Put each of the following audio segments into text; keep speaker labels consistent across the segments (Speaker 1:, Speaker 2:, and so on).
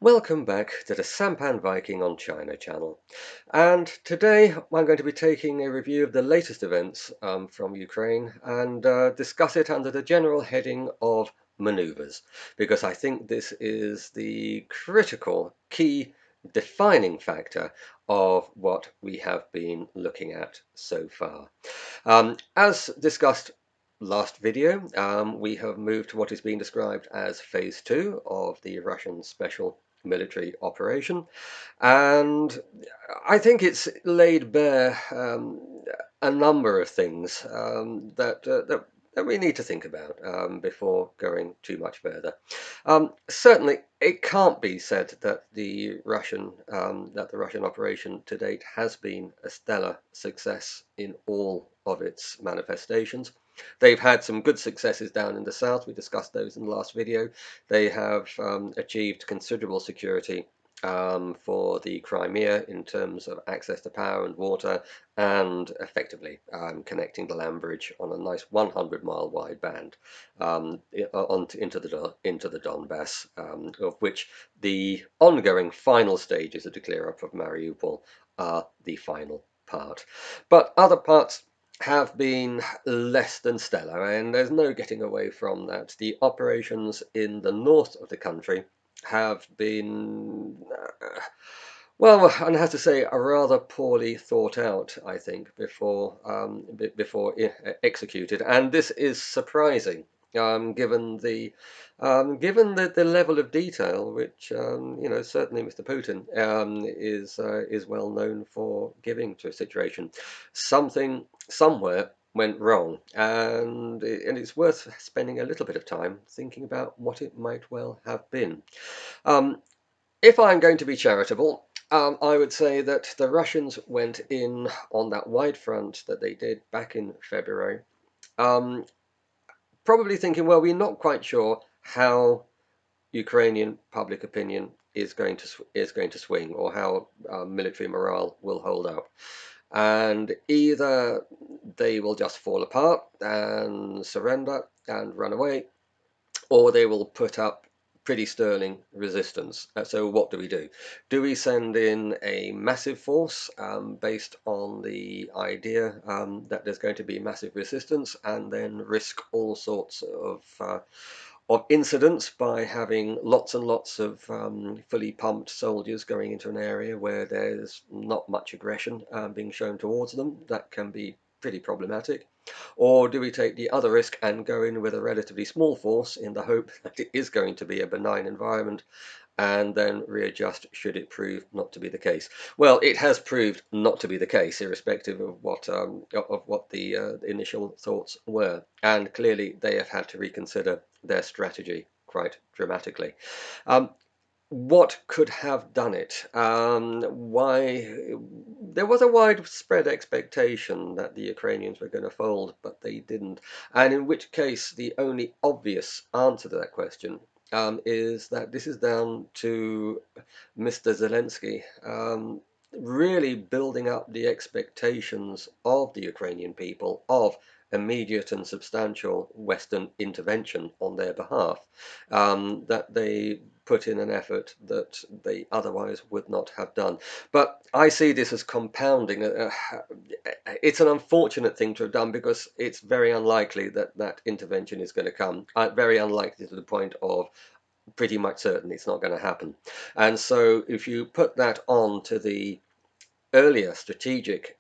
Speaker 1: Welcome back to the SampanViking on China channel. And today I'm going to be taking a review of the latest events from Ukraine and discuss it under the general heading of manoeuvres, because I think this is the critical, key, defining factor of what we have been looking at so far. As discussed last video, we have moved to what is being described as phase 2 of the Russian special military operation, and I think it's laid bare a number of things that we need to think about before going too much further. Certainly, it can't be said that the Russian operation to date has been a stellar success in all of its manifestations. They've had some good successes down in the south. We discussed those in the last video. They have achieved considerable security for the Crimea in terms of access to power and water, and effectively connecting the land bridge on a nice 100-mile wide band into the Donbass, of which the ongoing final stages of the clear up of Mariupol are the final part. But other parts have been less than stellar, and there's no getting away from that. The operations in the north of the country have been, well, I have to say, are rather poorly thought out, I think, before executed, and this is surprising, given the level of detail which certainly Mr. Putin is well known for giving to a situation. Something somewhere went wrong, and it's worth spending a little bit of time thinking about what it might well have been. If I'm going to be charitable, I would say that the Russians went in on that wide front that they did back in February, um, probably thinking, well, we're not quite sure how Ukrainian public opinion is going to swing, or how military morale will hold up, and either they will just fall apart and surrender and run away, or they will put up pretty sterling resistance. So what do we do? Do we send in a massive force based on the idea that there's going to be massive resistance, and then risk all sorts of incidents by having lots and lots of fully pumped soldiers going into an area where there's not much aggression being shown towards them? That can be pretty problematic. Or do we take the other risk and go in with a relatively small force in the hope that it is going to be a benign environment, and then readjust should it prove not to be the case? Well, it has proved not to be the case, irrespective of what the initial thoughts were, and clearly they have had to reconsider their strategy quite dramatically. Um, what could have done it? Why? There was a widespread expectation that the Ukrainians were going to fold, but they didn't. And in which case, the only obvious answer to that question is that this is down to Mr. Zelensky really building up the expectations of the Ukrainian people of immediate and substantial Western intervention on their behalf, that they put in an effort that they otherwise would not have done. But I see this as compounding. It's an unfortunate thing to have done, because it's very unlikely that that intervention is going to come. Very unlikely, to the point of pretty much certain it's not going to happen. And so if you put that on to the earlier strategic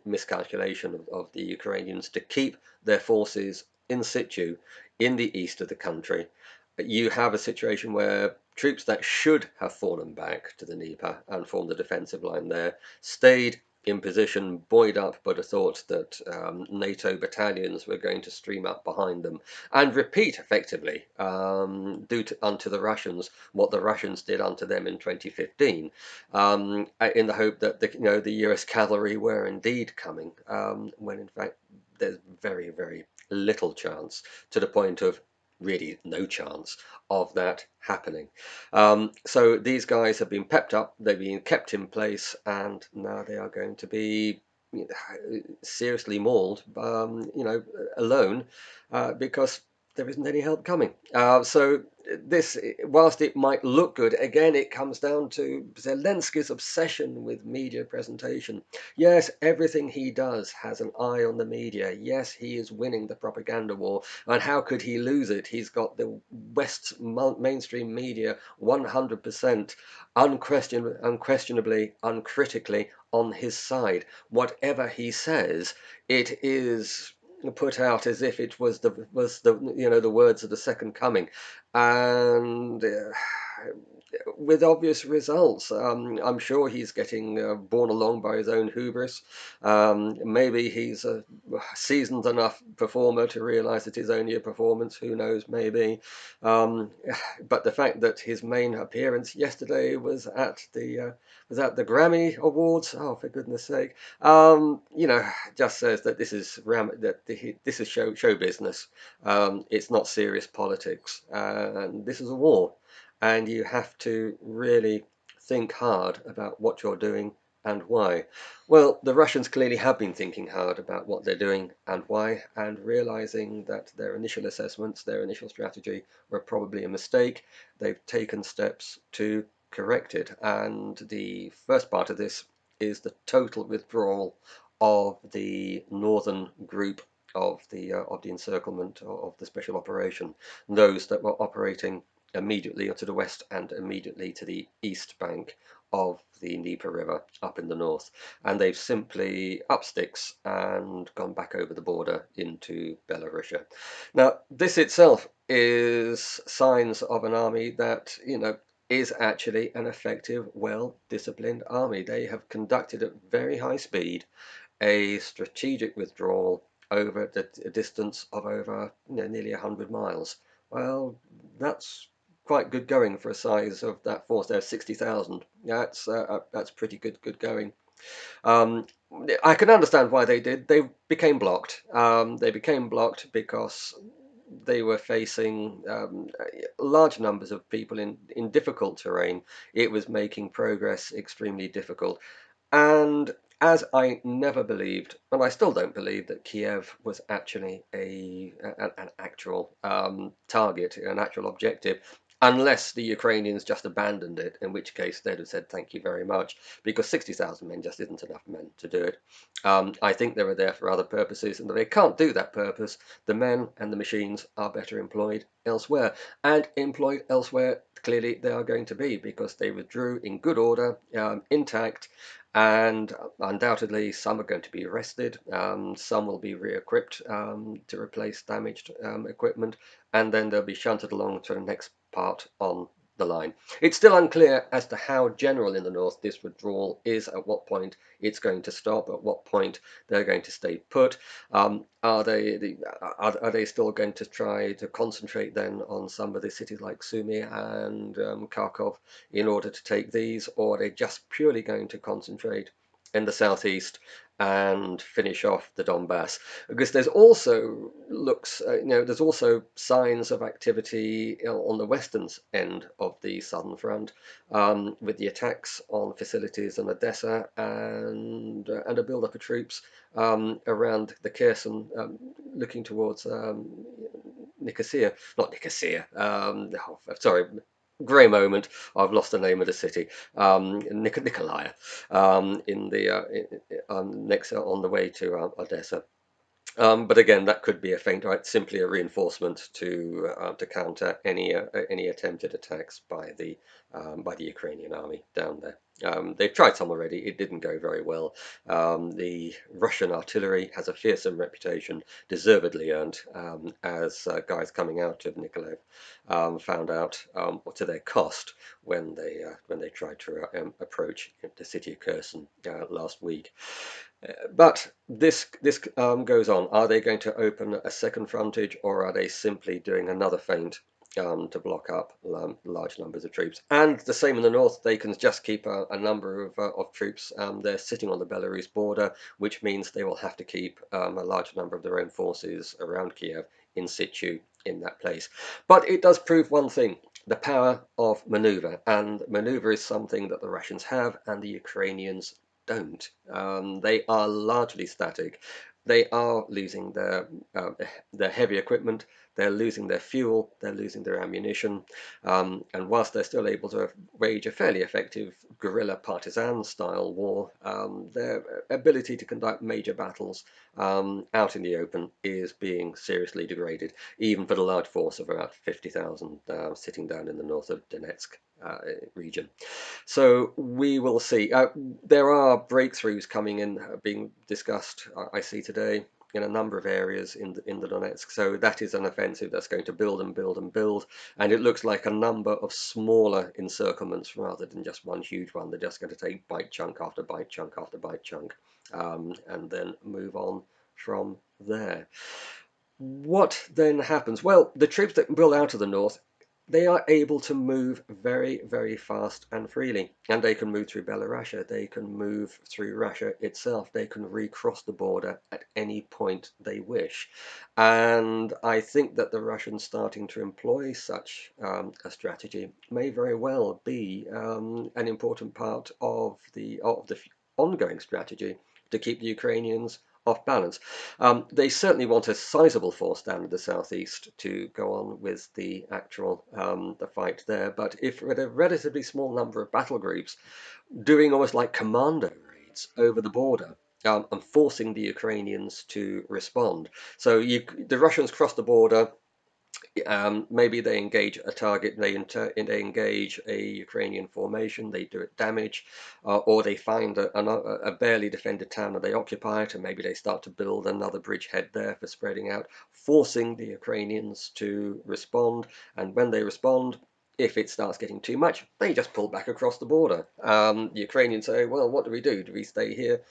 Speaker 1: miscalculation of the Ukrainians to keep their forces in situ in the east of the country, you have a situation where troops that should have fallen back to the Dnieper and formed the defensive line there stayed in position, buoyed up by the thought that NATO battalions were going to stream up behind them and repeat effectively, unto the Russians what the Russians did unto them in 2015, in the hope that the US cavalry were indeed coming, when in fact there's very, very little chance, to the point of really no chance of that happening. So these guys have been pepped up, they've been kept in place, and now they are going to be seriously mauled, alone, because there isn't any help coming. So this, whilst it might look good, again, it comes down to Zelensky's obsession with media presentation. Yes, everything he does has an eye on the media. Yes, he is winning the propaganda war. And how could he lose it? He's got the West's mainstream media 100% unquestionably, uncritically on his side. Whatever he says, it is put out as if it was the the words of the second coming, and with obvious results. I'm sure he's getting borne along by his own hubris. Maybe he's a seasoned enough performer to realise it is only a performance. Who knows? Maybe. Um, but the fact that his main appearance yesterday was at the Grammy Awards. Oh, for goodness sake! Just says that this is show business. It's not serious politics, and this is a war, and you have to really think hard about what you're doing and why. Well, the Russians clearly have been thinking hard about what they're doing and why, and realizing that their initial assessments, their initial strategy were probably a mistake. They've taken steps to correct it, and the first part of this is the total withdrawal of the northern group of the encirclement of the special operation, those that were operating immediately to the west and immediately to the east bank of the Dnieper River up in the north. And they've simply up sticks and gone back over the border into Belarusia. Now, this itself is signs of an army that, is actually an effective, well-disciplined army. They have conducted at very high speed a strategic withdrawal over a distance of over nearly 100 miles. Well, that's quite good going for a size of that force there, 60,000. That's pretty good going. Um, I can understand why they did. They became blocked. They became blocked because they were facing large numbers of people in difficult terrain. It was making progress extremely difficult. And as I never believed, and I still don't believe, that Kiev was actually an actual target, an actual objective, unless the Ukrainians just abandoned it, in which case they'd have said thank you very much, because 60,000 men just isn't enough men to do it. I think they were there for other purposes, and if they can't do that purpose, the men and the machines are better employed elsewhere. And employed elsewhere, clearly they are going to be, because they withdrew in good order, intact, and undoubtedly some are going to be arrested, some will be re-equipped to replace damaged equipment, and then they'll be shunted along to the next part on the line. It's still unclear as to how general in the north this withdrawal is, at what point it's going to stop, at what point they're going to stay put. Are they still going to try to concentrate then on some of the cities like Sumy and Kharkov in order to take these, or are they just purely going to concentrate in the southeast and finish off the Donbass? Because there's also signs of activity on the western end of the southern front, with the attacks on facilities in Odessa and a build-up of troops around the Kherson, looking towards Nicosia, not Nicosia. Sorry, grey moment. I've lost the name of the city. Nikolaya, in the next on the way to Odessa. But again, that could be a feint, right? Simply a reinforcement to counter any attempted attacks by the Ukrainian army down there. They've tried some already. It didn't go very well. The Russian artillery has a fearsome reputation, deservedly earned, as guys coming out of Nikolaev found out to their cost when they tried to approach the city of Kherson last week. But this goes on. Are they going to open a second frontage, or are they simply doing another feint to block up large numbers of troops? And the same in the north. They can just keep a number of troops. They're sitting on the Belarus border, which means they will have to keep a large number of their own forces around Kiev in situ in that place. But it does prove one thing: the power of maneuver. And maneuver is something that the Russians have and the Ukrainians don't. They are largely static. They are losing their heavy equipment. they're losing their fuel, they're losing their ammunition, and whilst they're still able to wage a fairly effective guerrilla partisan style war, their ability to conduct major battles out in the open is being seriously degraded, even for the large force of about 50,000 sitting down in the north of Donetsk region. So we will see. There are breakthroughs coming in, being discussed, I see today, in a number of areas in the Donetsk. So that is an offensive that's going to build and build and build. And it looks like a number of smaller encirclements rather than just one huge one. They're just going to take bite chunk after bite chunk after bite chunk, and then move on from there. What then happens? Well, the troops that build out of the north, they are able to move very, very fast and freely. And they can move through Belarus, they can move through Russia itself, they can recross the border at any point they wish. And I think that the Russians starting to employ such a strategy may very well be an important part of the ongoing strategy to keep the Ukrainians off balance. They certainly want a sizable force down in the southeast to go on with the actual the fight there. But if with a relatively small number of battle groups doing almost like commando raids over the border, and forcing the Ukrainians to respond. So the Russians cross the border. Maybe they engage a target, they engage a Ukrainian formation, they do it damage, or they find a barely defended town and they occupy it, and maybe they start to build another bridgehead there for spreading out, forcing the Ukrainians to respond. And when they respond, if it starts getting too much, they just pull back across the border. The Ukrainians say, well, what do we do? Do we stay here?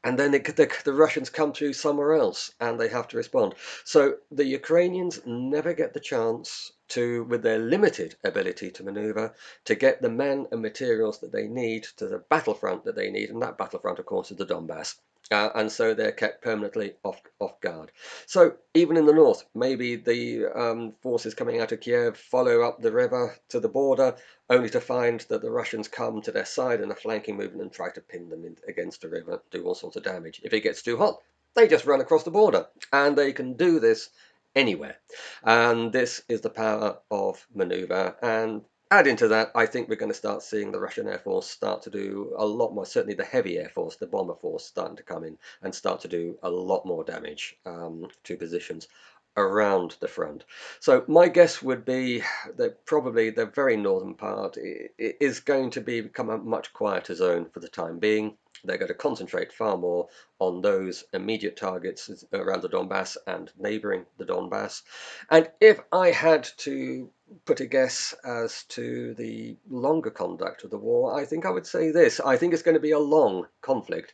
Speaker 1: And then the Russians come through somewhere else and they have to respond. So the Ukrainians never get the chance to, with their limited ability to maneuver, to get the men and materials that they need to the battlefront that they need. And that battlefront, of course, is the Donbass. And so they're kept permanently off guard. So even in the north, maybe the forces coming out of Kiev follow up the river to the border, only to find that the Russians come to their side in a flanking movement and try to pin them against the river, do all sorts of damage. If it gets too hot, they just run across the border, and they can do this anywhere. And this is the power of maneuver. And add into that, I think we're going to start seeing the Russian Air Force start to do a lot more, certainly the heavy Air Force, the bomber force, starting to come in and start to do a lot more damage to positions around the front. So my guess would be that probably the very northern part is going to become a much quieter zone for the time being. They're going to concentrate far more on those immediate targets around the Donbass and neighboring the Donbass. And if I had to put a guess as to the longer conduct of the war, I think I would say this. I think it's going to be a long conflict.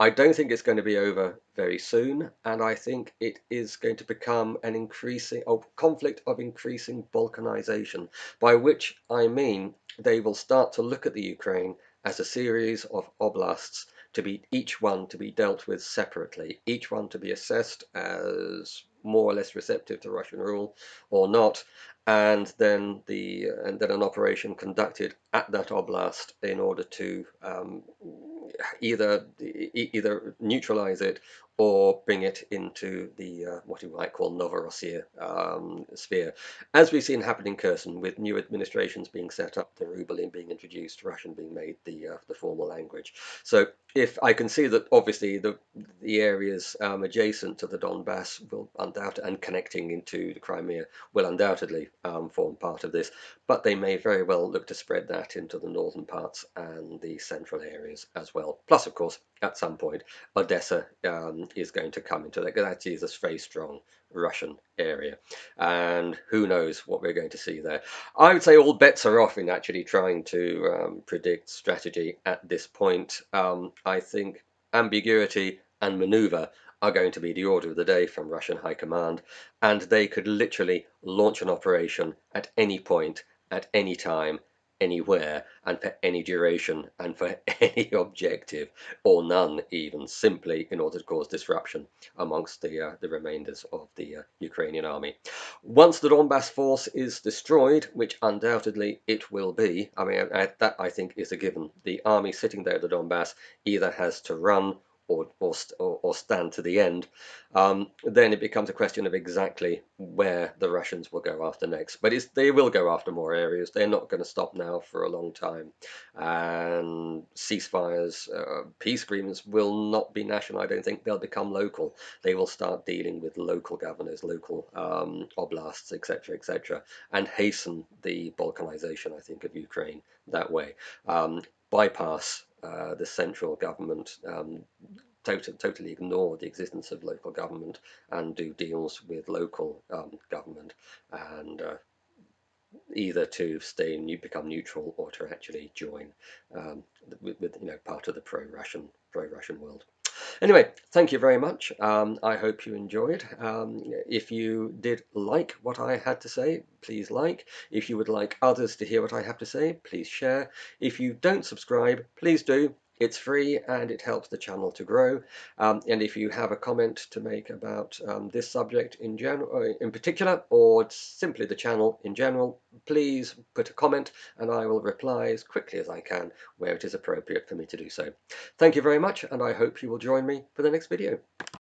Speaker 1: I don't think it's going to be over very soon, and I think it is going to become an increasing conflict of increasing balkanization, by which I mean they will start to look at the Ukraine as a series of oblasts, to be each one to be dealt with separately, each one to be assessed as more or less receptive to Russian rule or not, and then an operation conducted at that oblast in order to either neutralize it or bring it into the what you might call Novorossiya sphere, as we've seen happen in Kherson, with new administrations being set up, the ruble being introduced, Russian being made the formal language. So if I can see that, obviously the areas adjacent to the Donbass will undoubtedly, and connecting into the Crimea, will undoubtedly form part of this, but they may very well look to spread that into the northern parts and the central areas as well. Plus, of course, at some point, Odessa is going to come into that. That is a very strong Russian area, and who knows what we're going to see there. I would say all bets are off in actually trying to predict strategy at this point. I think ambiguity and maneuver are going to be the order of the day from Russian high command, and they could literally launch an operation at any point, at any time, anywhere, and for any duration, and for any objective, or none even, simply in order to cause disruption amongst the remainders of the Ukrainian army. Once the Donbass force is destroyed, which undoubtedly it will be, I mean, that I think is a given. The army sitting there at the Donbass either has to run or stand to the end, then it becomes a question of exactly where the Russians will go after next. But they will go after more areas. They're not going to stop now for a long time. And ceasefires, peace agreements will not be national. I don't think they'll become local. They will start dealing with local governors, local oblasts, etc., etc., and hasten the balkanization, I think, of Ukraine that way. Bypass the central government, totally ignore the existence of local government, and do deals with local government, and either to become neutral, or to actually join with part of the pro-Russian world. Anyway, thank you very much. I hope you enjoyed. If you did like what I had to say, please like. If you would like others to hear what I have to say, please share. If you don't subscribe, please do. It's free and it helps the channel to grow. And if you have a comment to make about this subject in general, in particular, or simply the channel in general, please put a comment and I will reply as quickly as I can where it is appropriate for me to do so. Thank you very much, and I hope you will join me for the next video.